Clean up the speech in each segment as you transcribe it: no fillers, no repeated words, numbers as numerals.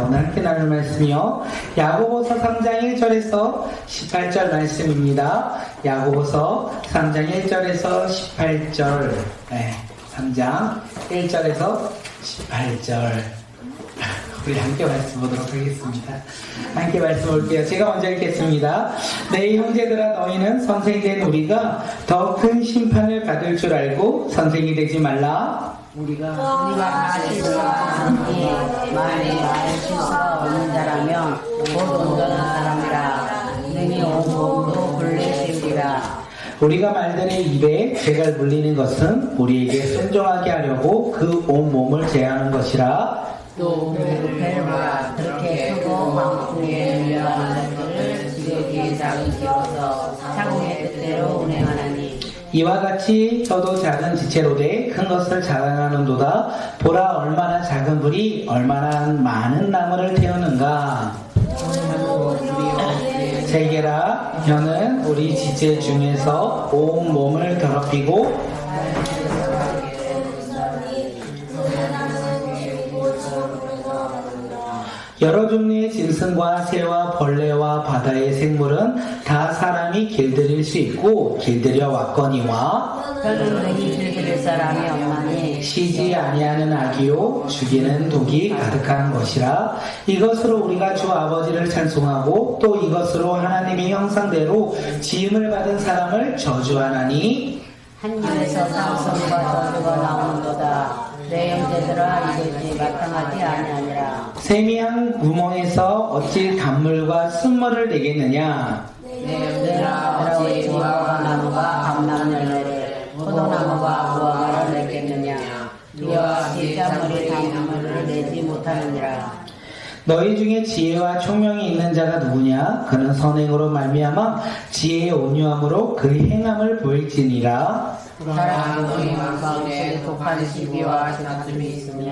오늘 함께 나눌 말씀이요. 야고보서 3장 1절에서 18절 말씀입니다. 야고보서 3장 1절에서 18절. 네, 3장 1절에서 18절. 우리 함께 말씀 보도록 하겠습니다. 함께 말씀 볼게요. 제가 먼저 읽겠습니다. 내 형제들아, 너희는 선생된 우리가 더 큰 심판을 받을 줄 알고 선생이 되지 말라. 우리가 다 실수하니 만일 말 실수가 없는 자라면 곧 온전한 사람이라. 능히 온 몸도 분리 세우리라. 우리가 말들의 입에 죄를 물리는 것은 우리에게 순종하게 하려고 그 온 몸을 제하는 것이라. 또 배로가 그렇게 크고 광풍에 밀려가는 것들을 지극히 작은 길어서 창의 뜻대로 운행하나니. 이와 같이 저도 작은 지체로 돼 큰 것을 자랑하는도다. 보라, 얼마나 작은 불이 얼마나 많은 나무를 태우는가. 세계라, 혀는 우리 지체 중에서 온 몸을 더럽히고 여러 종류의 짐승과 새와 벌레와 바다의 생물은 다 사람이 길들일 수 있고 길들여 왔거니와 혀는 능히 길들일 사람이 없나니. 쉬지 아니하는 악이요 죽이는 독이 가득한 것이라. 이것으로 우리가 주 아버지를 찬송하고 또 이것으로 하나님의 형상대로 지음을 받은 사람을 저주하나니. 한 입에서 상성과 저주가 나오는도다. 내 형제들아, 이것이 마땅하지 아니하니라. 세미한 구멍에서 어찌 단물과 쓴물을 내겠느냐. 내 형제들아, 어찌 무화과 나무가 감람 열매를 포도나무가 무화과를 맺겠느냐. 이와 같이 짠물이 단물을 내지 못하느니라. 너희 중에 지혜와 총명이 있는 자가 누구냐? 그는 선행으로 말미암아 지혜의 온유함으로 그 행함을 보일지니라. 사랑하는 너희 마음속에 독한 시비와 다툼이 있으며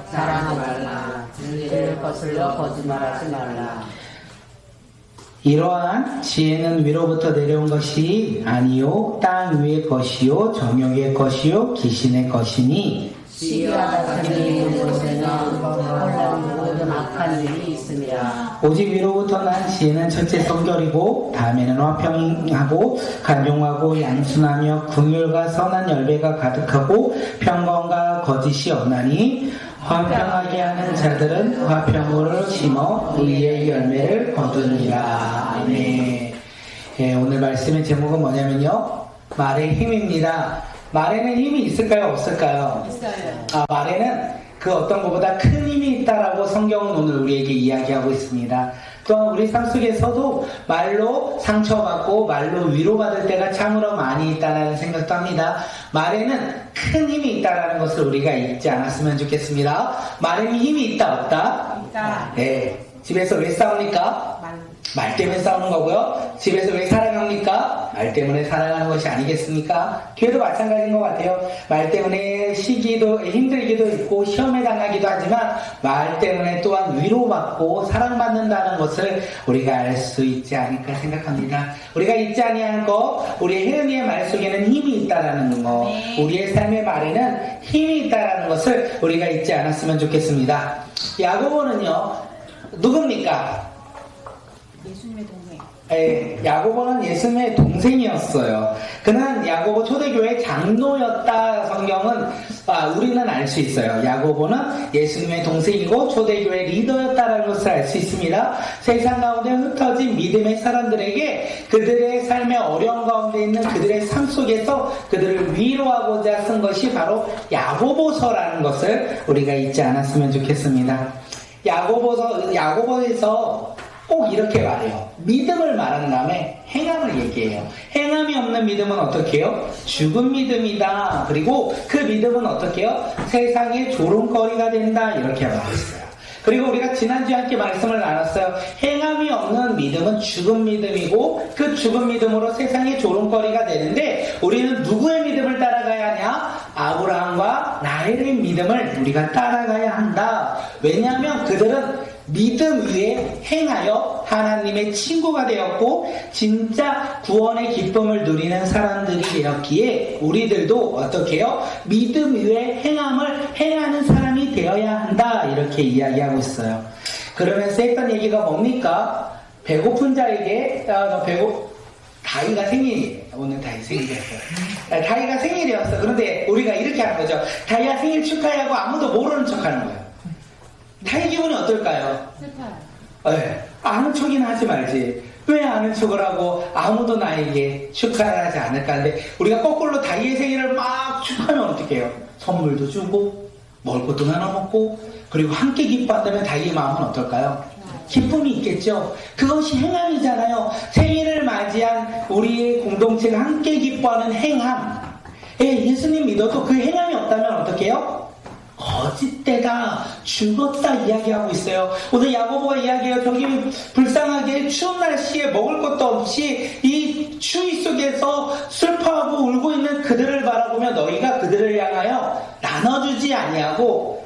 사랑하지 말라. 진리를 거슬러 거짓말하지 말라. 이러한 지혜는 위로부터 내려온 것이 아니요 땅 위의 것이요 정욕의 것이요 귀신의 것이니. 시기와 다툼이 있는 곳에는 혼란 모든 악한 일이 있습니다. 오직 위로부터 난 지혜는 첫째 성결이고 다음에는 화평하고 간용하고 양순하며 긍휼과 선한 열매가 가득하고 평강과 거짓이 없나니. 화평하게 하는 자들은 화평으로 심어 의의 열매를 거두니라. 네. 오늘 말씀의 제목은 뭐냐면요, 말의 힘입니다. 말에는 힘이 있을까요, 없을까요? 있어요. 말에는 그 어떤 것보다 큰 힘이 있다라고 성경은 오늘 우리에게 이야기하고 있습니다. 또한 우리 삶 속에서도 말로 상처받고 말로 위로받을 때가 참으로 많이 있다는 생각도 합니다. 말에는 큰 힘이 있다는 것을 우리가 잊지 않았으면 좋겠습니다. 말에는 힘이 있다, 없다? 있다. 네. 집에서 왜 싸웁니까? 말 때문에 싸우는 거고요. 집에서 왜 사랑합니까? 말 때문에 사랑하는 것이 아니겠습니까? 교회도 마찬가지인 것 같아요. 말 때문에 쉬기도 힘들기도 있고 시험에 당하기도 하지만 말 때문에 또한 위로받고 사랑받는다는 것을 우리가 알 수 있지 않을까 생각합니다. 우리가 잊지 아니할 것, 우리의 혜은이의 말 속에는 힘이 있다라는 것, 우리의 삶의 말에는 힘이 있다라는 것을 우리가 잊지 않았으면 좋겠습니다. 야고보는요, 누굽니까? 예수님의 동생. 야고보는 예수님의 동생이었어요. 그는 야고보 초대교회 장로였다. 성경은 우리는 알 수 있어요. 야고보는 예수님의 동생이고 초대교회 리더였다라는 것을 알 수 있습니다. 세상 가운데 흩어진 믿음의 사람들에게 그들의 삶의 어려움 가운데 있는 그들의 삶 속에서 그들을 위로하고자 쓴 것이 바로 야고보서라는 것을 우리가 잊지 않았으면 좋겠습니다. 야고보에서 꼭 이렇게 말해요. 믿음을 말한 다음에 행함을 얘기해요. 행함이 없는 믿음은 어떻게 해요? 죽은 믿음이다. 그리고 그 믿음은 어떻게 해요? 세상의 조롱거리가 된다. 이렇게 말했어요. 그리고 우리가 지난주에 함께 말씀을 나눴어요. 행함이 없는 믿음은 죽은 믿음이고 그 죽은 믿음으로 세상의 조롱거리가 되는데 우리는 누구의 믿음을 따라가야 하냐? 아브라함과 라헬의 믿음을 우리가 따라가야 한다. 왜냐하면 그들은 믿음 위에 행하여 하나님의 친구가 되었고 진짜 구원의 기쁨을 누리는 사람들이 되었기에 우리들도 어떻게 해요? 믿음 위에 행함을 행하는 사람이 되어야 한다. 이렇게 이야기하고 있어요. 그러면서 했던 얘기가 뭡니까? 배고픈 자에게, 다이가 생일이에요. 오늘 다이 생일이었어요. 다이가 생일이었어. 그런데 우리가 이렇게 하는 거죠. 다이가 생일 축하하고 아무도 모르는 척 하는 거예요. 다이 기분이 어떨까요? 슬퍼요. 네, 아는 척이나 하지 말지. 왜 아는 척을 하고 아무도 나에게 축하를 하지 않을까 하는데, 우리가 거꾸로 다이의 생일을 막 축하하면 어떻게 해요? 선물도 주고 먹을 것도 나눠 먹고, 그리고 함께 기뻐한다면 다이의 마음은 어떨까요? 기쁨이 있겠죠. 그것이 행함이잖아요. 생일을 맞이한 우리의 공동체가 함께 기뻐하는 행함. 예수님 믿어도 그 행함이 없다면 어떻게 해요? 거짓되다, 죽었다 이야기하고 있어요. 오늘 야고보가 이야기해요. 저기 불쌍하게 추운 날씨에 먹을 것도 없이 이 추위 속에서 슬퍼하고 울고 있는 그들을 바라보며 너희가 그들을 향하여 나눠주지 아니하고,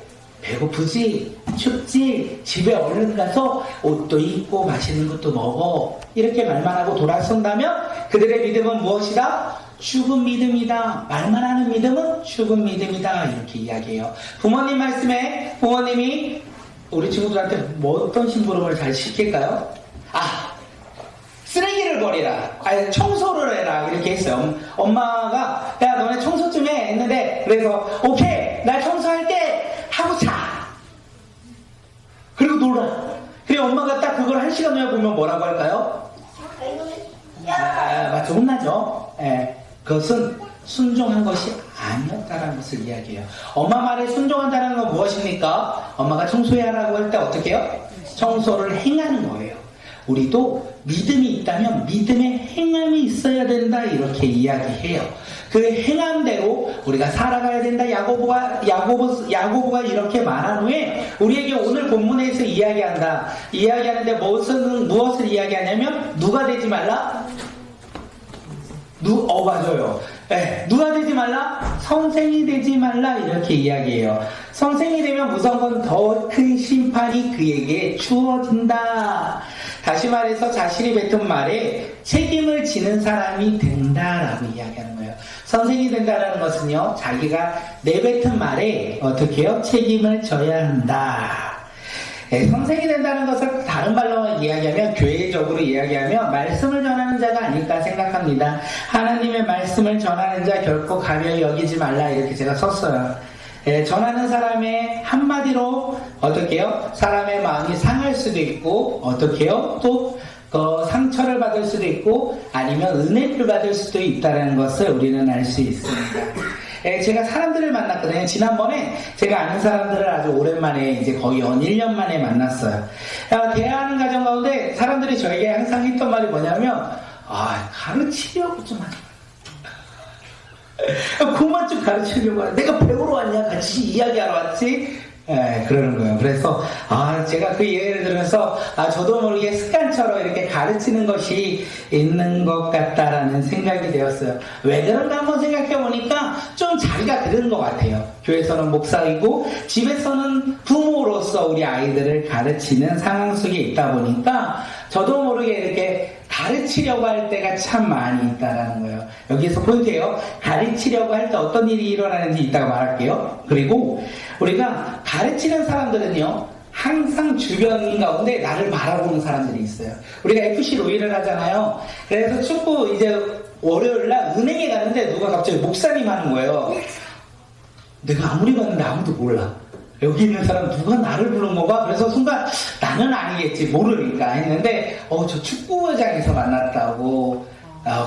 배고프지? 춥지? 집에 얼른 가서 옷도 입고 맛있는 것도 먹어. 이렇게 말만 하고 돌아선다면 그들의 믿음은 무엇이다? 죽은 믿음이다. 말만 하는 믿음은 죽은 믿음이다. 이렇게 이야기해요. 부모님 말씀에 부모님이 우리 친구들한테 뭐 어떤 심부름을 잘 시킬까요? 쓰레기를 버리라. 청소를 해라. 이렇게 했어요. 엄마가 야 너네 청소 좀 해 했는데, 그래서 오케이 나 청소할게 하고 자. 그리고 놀아. 그리고 엄마가 딱 그걸 1시간 후에 보면 뭐라고 할까요? 맞죠. 혼나죠. 그것은 순종한 것이 아니었다라는 것을 이야기해요. 엄마 말에 순종한다는 건 무엇입니까? 엄마가 청소해야 하라고 할 때 어떻게 해요? 청소를 행하는 거예요. 우리도 믿음이 있다면 믿음의 행함이 있어야 된다, 이렇게 이야기해요. 그 행함대로 우리가 살아가야 된다. 야고보가 이렇게 말한 후에 우리에게 오늘 본문에서 이야기하는데 무엇을 이야기하냐면, 누가 되지 말라? 맞아요. 누가 되지 말라? 선생이 되지 말라. 이렇게 이야기해요. 선생이 되면 무서운 건 더 큰 심판이 그에게 주어진다. 다시 말해서 자신이 뱉은 말에 책임을 지는 사람이 된다라고 이야기하는 거예요. 선생이 된다는 것은요, 자기가 내뱉은 말에 어떻게 해요? 책임을 져야 한다. 선생이 된다는 것을 다른 말로 이야기하면, 교회적으로 이야기하면 말씀을 전하는 자가 아닐까 생각합니다. 하나님의 말씀을 전하는 자 결코 가벼이 여기지 말라, 이렇게 제가 썼어요. 전하는 사람의 한마디로 어떻게 해요? 사람의 마음이 상할 수도 있고, 어떻게 해요? 또 상처를 받을 수도 있고, 아니면 은혜를 받을 수도 있다는 것을 우리는 알 수 있습니다. 제가 사람들을 만났거든요. 지난번에 제가 아는 사람들을 아주 오랜만에, 이제 거의 1년 만에 만났어요. 대화하는 과정 가운데 사람들이 저에게 항상 했던 말이 뭐냐면, 가르치려고 좀 하지 마. 그만 좀 가르치려고 해. 내가 배우러 왔냐? 같이 이야기하러 왔지? 그러는 거예요. 그래서 제가 그 예를 들면서 저도 모르게 습관처럼 이렇게 가르치는 것이 있는 것 같다라는 생각이 되었어요. 왜 그런가 한번 생각해 보니까 좀 자리가 그런 것 같아요. 교회에서는 목사이고 집에서는 부모로서 우리 아이들을 가르치는 상황 속에 있다 보니까 저도 모르게 이렇게 가르치려고 할 때가 참 많이 있다라는 거예요. 여기에서 포인트예요. 가르치려고 할 때 어떤 일이 일어나는지 이따가 말할게요. 그리고 우리가 가르치는 사람들은요, 항상 주변 가운데 나를 바라보는 사람들이 있어요. 우리가 FC 로이를 하잖아요. 그래서 축구 이제 월요일날 은행에 가는데 누가 갑자기 목사님 하는 거예요. 내가 아무리 봤는데 아무도 몰라. 여기 있는 사람 누가 나를 부른 건가? 그래서 순간 나는 아니겠지, 모르니까 했는데 저 축구장에서 만났다고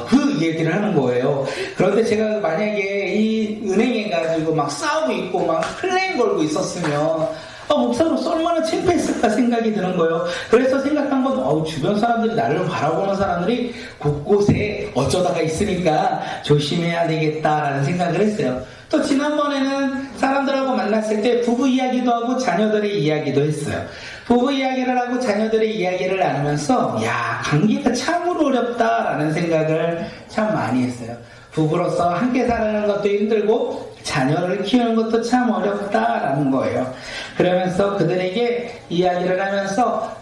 그 얘기를 하는 거예요. 그런데 제가 만약에 이 은행에 가지고 막 싸우고 있고 막 클레임 걸고 있었으면 목사로서 얼마나 창피했을까 생각이 드는 거예요. 그래서 생각한 건 주변 사람들이 나를 바라보는 사람들이 곳곳에 어쩌다가 있으니까 조심해야 되겠다라는 생각을 했어요. 또 지난번에는 사람들하고 만났을 때 부부 이야기도 하고 자녀들의 이야기도 했어요. 부부 이야기를 하고 자녀들의 이야기를 나누면서 관계가 참으로 어렵다라는 생각을 참 많이 했어요. 부부로서 함께 살아가는 것도 힘들고 자녀를 키우는 것도 참 어렵다라는 거예요. 그러면서 그들에게 이야기를 하면서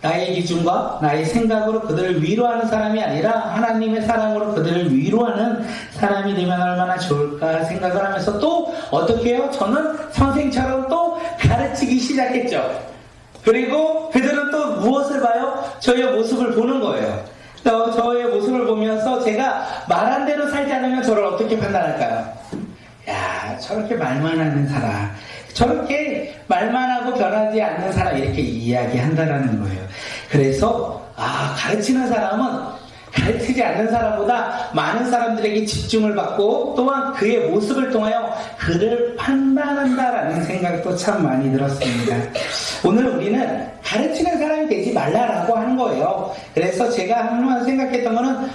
나의 기준과 나의 생각으로 그들을 위로하는 사람이 아니라 하나님의 사랑으로 그들을 위로하는 사람이 되면 얼마나 좋을까 생각을 하면서 또 어떻게 해요? 저는 선생처럼 또 가르치기 시작했죠. 그리고 그들은 또 무엇을 봐요? 저의 모습을 보는 거예요. 저의 모습을 보면서 제가 말한 대로 살지 않으면 저를 어떻게 판단할까요? 야, 저렇게 말만 하는 사람, 저렇게 말만 하고 변하지 않는 사람, 이렇게 이야기한다라는 거예요. 그래서 가르치는 사람은 가르치지 않는 사람보다 많은 사람들에게 집중을 받고 또한 그의 모습을 통하여 그를 판단한다라는 생각도 참 많이 들었습니다. 오늘 우리는 가르치는 사람이 되지 말라라고 하는 거예요. 그래서 제가 한번 생각했던 거는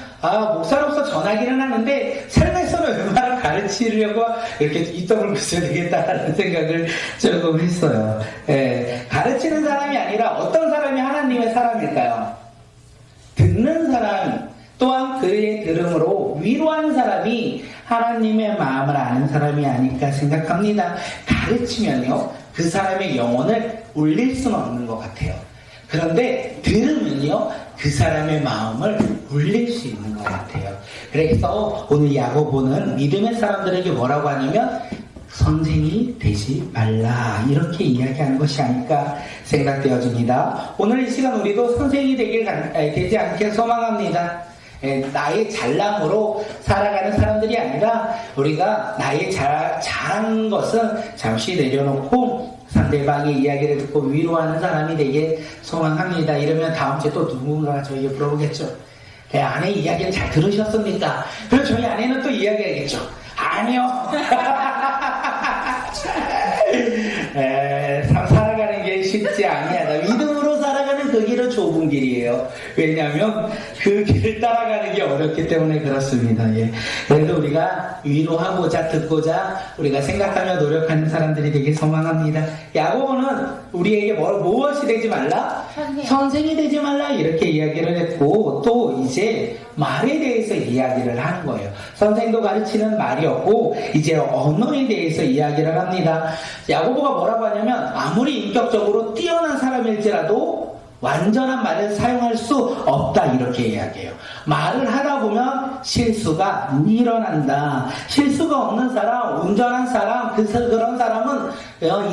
목사로서 전하기는 하는데 삶에서는 얼마나 가르치려고 이렇게 입덕을 붙여야 되겠다라는 생각을 조금 했어요. 가르치는 사람이 아니라 어떤 사람이 하나님의 사람일까요? 듣는 사람, 또한 그의 들음으로 위로하는 사람이 하나님의 마음을 아는 사람이 아닐까 생각합니다. 가르치면요, 그 사람의 영혼을 울릴 수는 없는 것 같아요. 그런데 들으면요, 그 사람의 마음을 울릴 수 있는 것 같아요. 그래서 오늘 야고보는 믿음의 사람들에게 뭐라고 하냐면 선생이 되지 말라, 이렇게 이야기하는 것이 아닐까 생각되어집니다. 오늘 이 시간 우리도 선생이 되지 않게 소망합니다. 나의 잘남으로 살아가는 사람들이 아니라 우리가 나의 잘한 것은 잠시 내려놓고 상대방의 이야기를 듣고 위로하는 사람이 되게 소망합니다. 이러면 다음 주에 또 누군가 저에게 물어보겠죠. 아내 이야기를 잘 들으셨습니까? 그럼 저희 아내는 또 이야기하겠죠. 아니요. 살아가는 게 쉽지 아니하다. 믿음으로 살아가는 그 길은 좁은 길이에요. 왜냐하면 그 길을 따라가는 게 어렵기 때문에 그렇습니다. 그래서 우리가 위로하고자 듣고자 우리가 생각하며 노력하는 사람들이 되게 소망합니다. 야고보는 우리에게 무엇이 되지 말라? 선생이 되지 말라, 이렇게 이야기를 했고, 또 이제 말에 대해서 이야기를 하는 거예요. 선생도 가르치는 말이었고 이제 언어에 대해서 이야기를 합니다. 야고보가 뭐라고 하냐면 아무리 인격적으로 뛰어난 사람일지라도 완전한 말을 사용할 수 없다, 이렇게 이야기해요. 말을 하다 보면 실수가 일어난다. 실수가 없는 사람, 온전한 사람, 그런 사람은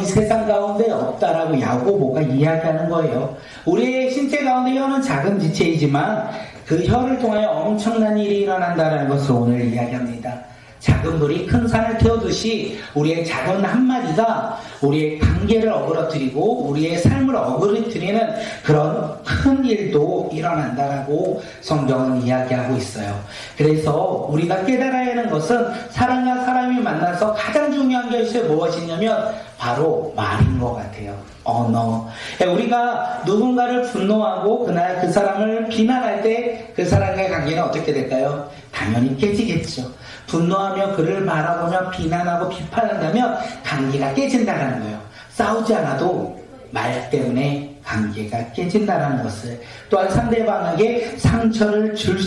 이 세상 가운데 없다라고 야고보가 이야기하는 거예요. 우리의 신체 가운데 혀는 작은 지체이지만 그 혀를 통하여 엄청난 일이 일어난다는 것을 오늘 이야기합니다. 작은 불이 큰 산을 태우듯이 우리의 작은 한마디가 우리의 관계를 어그러뜨리고 우리의 삶을 어그러뜨리는 그런 큰 일도 일어난다라고 성경은 이야기하고 있어요. 그래서 우리가 깨달아야 하는 것은 사람과 사람이 만나서 가장 중요한 것이 무엇이냐면 바로 말인 것 같아요. 언어. 우리가 누군가를 분노하고 그 사람을 비난할 때 그 사람과의 관계는 어떻게 될까요? 당연히 깨지겠죠. 분노하며 그를 바라보며 비난하고 비판한다면 관계가 깨진다는 거예요. 싸우지 않아도 말 때문에 관계가 깨진다는 것을, 또한 상대방에게 상처를 줄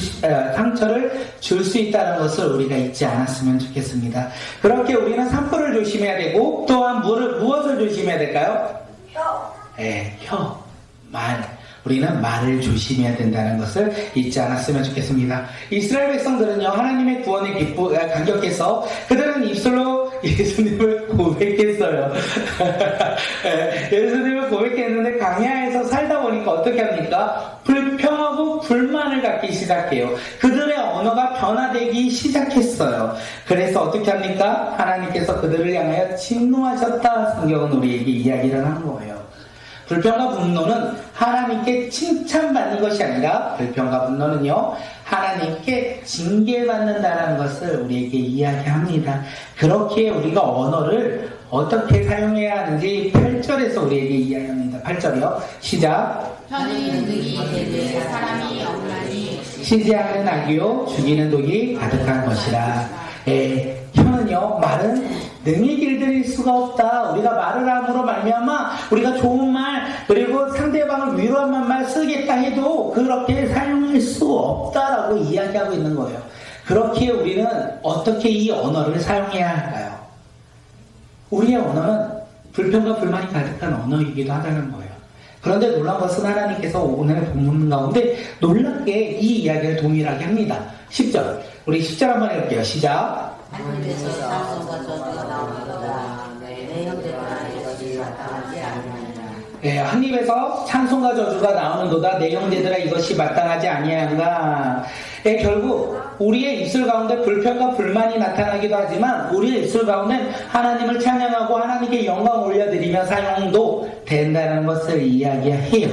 수 있다는 것을 우리가 잊지 않았으면 좋겠습니다. 그렇게 우리는 산불을 조심해야 되고, 또한 무엇을 조심해야 될까요? 혀, 말. 우리는 말을 조심해야 된다는 것을 잊지 않았으면 좋겠습니다. 이스라엘 백성들은요, 하나님의 구원에 감격해서 그들은 입술로 예수님을 고백했어요. 예수님을 고백했는데 광야에서 살다 보니까 어떻게 합니까? 불평하고 불만을 갖기 시작해요. 그들의 언어가 변화되기 시작했어요. 그래서 어떻게 합니까? 하나님께서 그들을 향하여 진노하셨다, 성경은 우리에게 이야기를 하는 거예요. 불평과 분노는 하나님께 칭찬받는 것이 아니라, 불평과 분노는요, 하나님께 징계받는다는 것을 우리에게 이야기합니다. 그렇게 우리가 언어를 어떻게 사용해야 하는지 8절에서 우리에게 이야기합니다. 8절이요. 시작. 편히 능히 되는 사람이 없나니 시지하는 악이요 죽이는 독이 가득한 것이라. 혀는요, 말은 능히 길들일 수가 없다. 우리가 말을 함으로 말미암아 우리가 좋은 말, 그리고 상대방을 위로하는 말 쓰겠다 해도 그렇게 사용할 수 없다라고 이야기하고 있는 거예요. 그렇게 우리는 어떻게 이 언어를 사용해야 할까요? 우리의 언어는 불평과 불만이 가득한 언어이기도 하다는 거예요. 그런데 놀라운 것은 하나님께서 오늘의 본문 가운데 놀랍게 이 이야기를 동일하게 합니다. 10절. 우리 10절 한번 해볼게요. 시작. 하늘에서 사소가 저주가 나오리로다. 내 형제가 이것이 마땅하지 아니하니라. 예, 한 입에서 찬송과 저주가 나오는도다. 내 형제들아 이것이 마땅하지 아니한가. 예, 결국 우리의 입술 가운데 불평과 불만이 나타나기도 하지만 우리의 입술 가운데 하나님을 찬양하고 하나님께 영광 올려드리며 사용도 된다는 것을 이야기해요.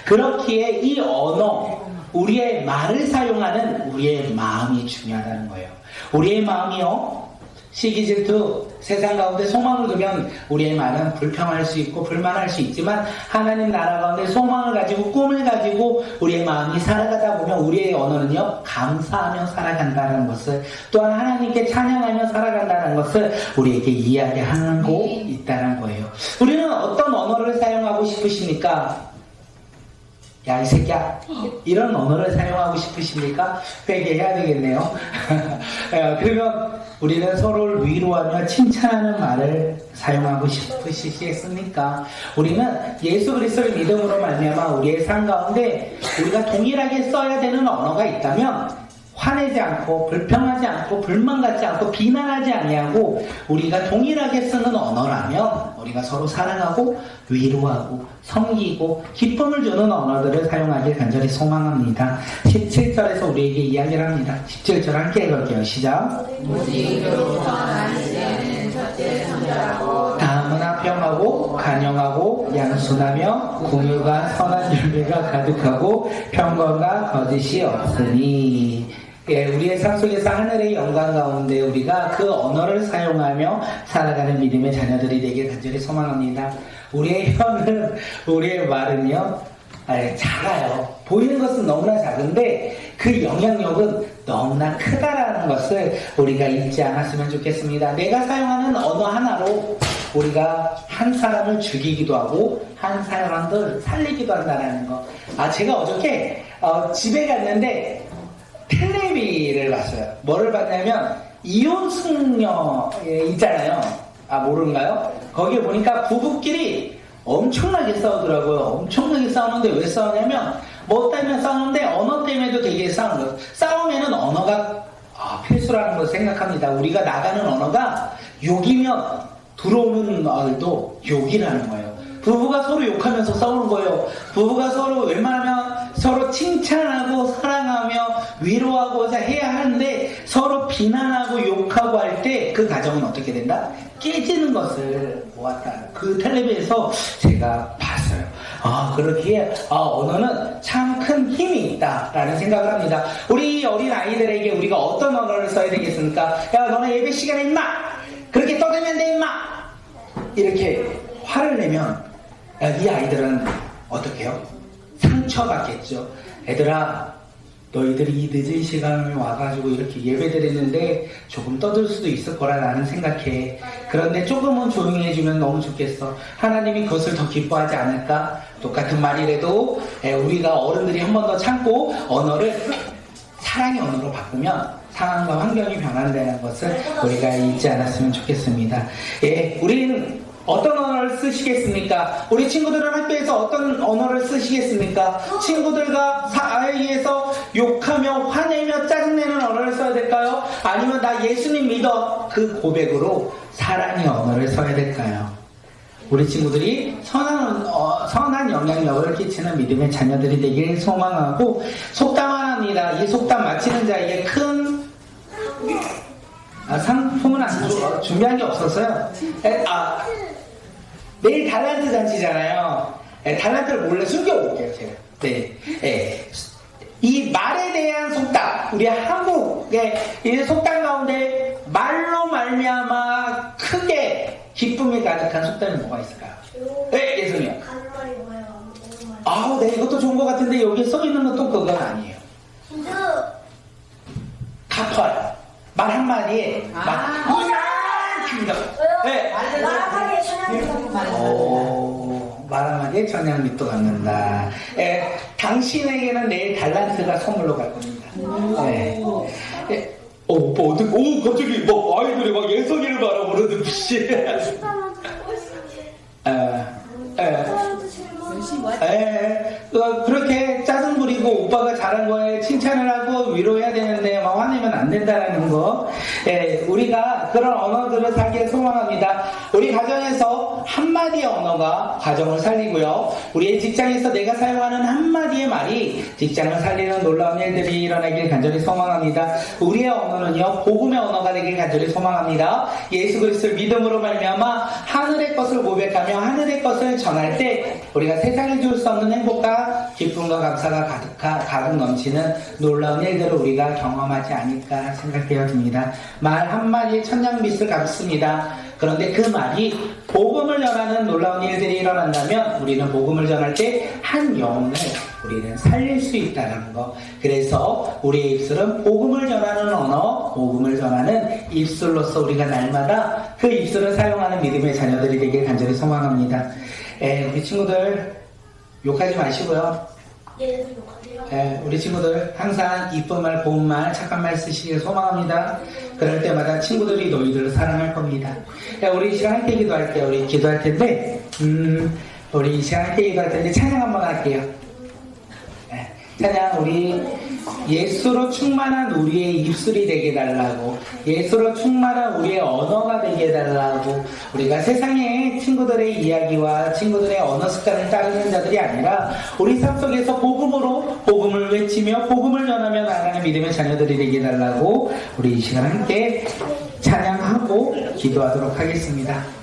그렇기에 이 언어, 우리의 말을 사용하는 우리의 마음이 중요하다는 거예요. 우리의 마음이요, 시기 질투, 세상 가운데 소망을 두면 우리의 말은 불평할 수 있고 불만할 수 있지만 하나님 나라 가운데 소망을 가지고 꿈을 가지고 우리의 마음이 살아가다 보면 우리의 언어는요, 감사하며 살아간다는 것을, 또한 하나님께 찬양하며 살아간다는 것을 우리에게 이야기하고 있다는 거예요. 우리는 어떤 언어를 사용하고 싶으십니까? 야, 이 새끼야. 이런 언어를 사용하고 싶으십니까? 회개해야 되겠네요. 그러면 우리는 서로를 위로하며 칭찬하는 말을 사용하고 싶으시겠습니까? 우리는 예수 그리스도를 믿음으로 말미암아 우리의 삶 가운데 우리가 동일하게 써야 되는 언어가 있다면 화내지 않고 불평하지 않고 불만 갖지 않고 비난하지 아니하고 우리가 동일하게 쓰는 언어라면 우리가 서로 사랑하고 위로하고 섬기고 기쁨을 주는 언어들을 사용하길 간절히 소망합니다. 17절에서 우리에게 이야기를 합니다. 17절 함께 읽을게요. 시작. 무지교로부터 나시는 첫째 선자라고 다음은 화평하고 간영하고 양순하며 공유가 선한 열매가 가득하고 평강과 거짓이 없으니. 예, 우리의 삶 속에서 하늘의 영광 가운데 우리가 그 언어를 사용하며 살아가는 믿음의 자녀들이 되길 간절히 소망합니다. 우리의 혀는, 우리의 말은요, 작아요. 보이는 것은 너무나 작은데 그 영향력은 너무나 크다라는 것을 우리가 잊지 않았으면 좋겠습니다. 내가 사용하는 언어 하나로 우리가 한 사람을 죽이기도 하고 한 사람을 살리기도 한다는 거. 제가 어저께 집에 갔는데 텔레비를 봤어요. 뭐를 봤냐면 이혼승려 있잖아요. 모르는가요? 거기에 보니까 부부끼리 엄청나게 싸우더라고요. 엄청나게 싸우는데 왜 싸우냐면 뭐 때문에 싸우는데 언어 때문에도 되게 싸우는 거예요. 싸우면은 언어가 필수라는 걸 생각합니다. 우리가 나가는 언어가 욕이면 들어오는 말도 욕이라는 거예요. 부부가 서로 욕하면서 싸우는 거예요. 부부가 서로 웬만하면 서로 칭찬하고 사랑하며 위로하고자 해야 하는데 서로 비난하고 욕하고 할 때 그 가정은 어떻게 된다? 깨지는 것을 보았다. 그 텔레비에서 제가 봤어요. 그렇기에 언어는 참 큰 힘이 있다라는 생각을 합니다. 우리 어린 아이들에게 우리가 어떤 언어를 써야 되겠습니까? 야, 너네 예배 시간에 임마! 그렇게 떠들면 돼 임마! 이렇게 화를 내면 이 아이들은 어떻게 해요? 상처받겠죠. 애들아, 너희들이 이 늦은 시간에 와가지고 이렇게 예배드렸는데 조금 떠들 수도 있을 거라 나는 생각해. 그런데 조금은 조용히 해주면 너무 좋겠어. 하나님이 그것을 더 기뻐하지 않을까? 똑같은 말이라도 우리가 어른들이 한 번 더 참고 언어를 사랑의 언어로 바꾸면 상황과 환경이 변한다는 것을 우리가 잊지 않았으면 좋겠습니다. 우리는 어떤 언어를 쓰시겠습니까? 우리 친구들은 학교에서 어떤 언어를 쓰시겠습니까? 친구들과 사이에서 욕하며 화내며 짜증내는 언어를 써야 될까요? 아니면 나 예수님 믿어, 그 고백으로 사랑의 언어를 써야 될까요? 우리 친구들이 선한 영향력을 끼치는 믿음의 자녀들이 되길 소망하고 속담을 합니다. 이 속담 마치는 자에게 큰 상품은 준비한 게 없었어요. 내일 달란트 잔치잖아요. 달란트를 몰래 숨겨볼게요, 제가. 이 말에 대한 속담, 우리 한국의 이 속담 가운데 말로 말미암아 크게 기쁨이 가득한 속담이 뭐가 있을까요? 예수님. 가을말이 뭐예요? 네, 이것도 좋은 것 같은데 여기에 써있는 것도 그건 아니에요. 갚아요. 말 한마디에 말하기에 천양미도 말 한마디에 천냥밑도 갖는다. 당신에게는 내일 달란트가 선물로 갈 겁니다. 오빠 어떻게 갑자기 막 아이들이 막 예선이를 바라보는데 씨. 그렇게 짜증 부리고 오빠가 잘한 거에 칭찬을 하고 위로해야 되는데 막 화내면 안 된다라는 거. 우리가 그런 언어들을 살길 소망합니다. 우리 가정에서 한마디의 언어가 가정을 살리고요. 우리의 직장에서 내가 사용하는 한마디의 말이 직장을 살리는 놀라운 일들이 일어나길 간절히 소망합니다. 우리의 언어는요, 복음의 언어가 되길 간절히 소망합니다. 예수 그리스도를 믿음으로 말미암아 하늘의 것을 고백하며 하늘의 것을 전할 때 우리가 세상에 줄 수 없는 행복과 기쁨과 감사가 가득 넘치는 놀라운 일들을 우리가 경험하지 않을까 생각되어 듭니다. 말 한마디에 천냥빚을 갚습니다. 그런데 그 말이 복음을 전하는 놀라운 일들이 일어난다면 우리는 복음을 전할 때 한 영혼을 우리는 살릴 수 있다는 거. 그래서 우리의 입술은 복음을 전하는 언어, 복음을 전하는 입술로서 우리가 날마다 그 입술을 사용하는 믿음의 자녀들이 되길 간절히 소망합니다. 우리 친구들 욕하지 마시고요. 얘네들 욕하세요. 우리 친구들 항상 이쁜 말, 고운 말, 착한 말 쓰시길 소망합니다. 그럴 때마다 친구들이 너희들을 사랑할 겁니다. 우리 이 시간 함께 기도할 때 우리 기도할 텐데 우리 이 시간 함께 기도할 텐데 찬양 한번 할게요. 찬양 우리 예수로 충만한 우리의 입술이 되게 해달라고, 예수로 충만한 우리의 언어가 되게 해달라고. 우리가 세상의 친구들의 이야기와 친구들의 언어 습관을 따르는 자들이 아니라 우리 삶 속에서 복음으로 복음을 외치며 복음을 전하며 나아가는 믿음의 자녀들이 되게 해달라고 우리 이 시간 함께 찬양하고 기도하도록 하겠습니다.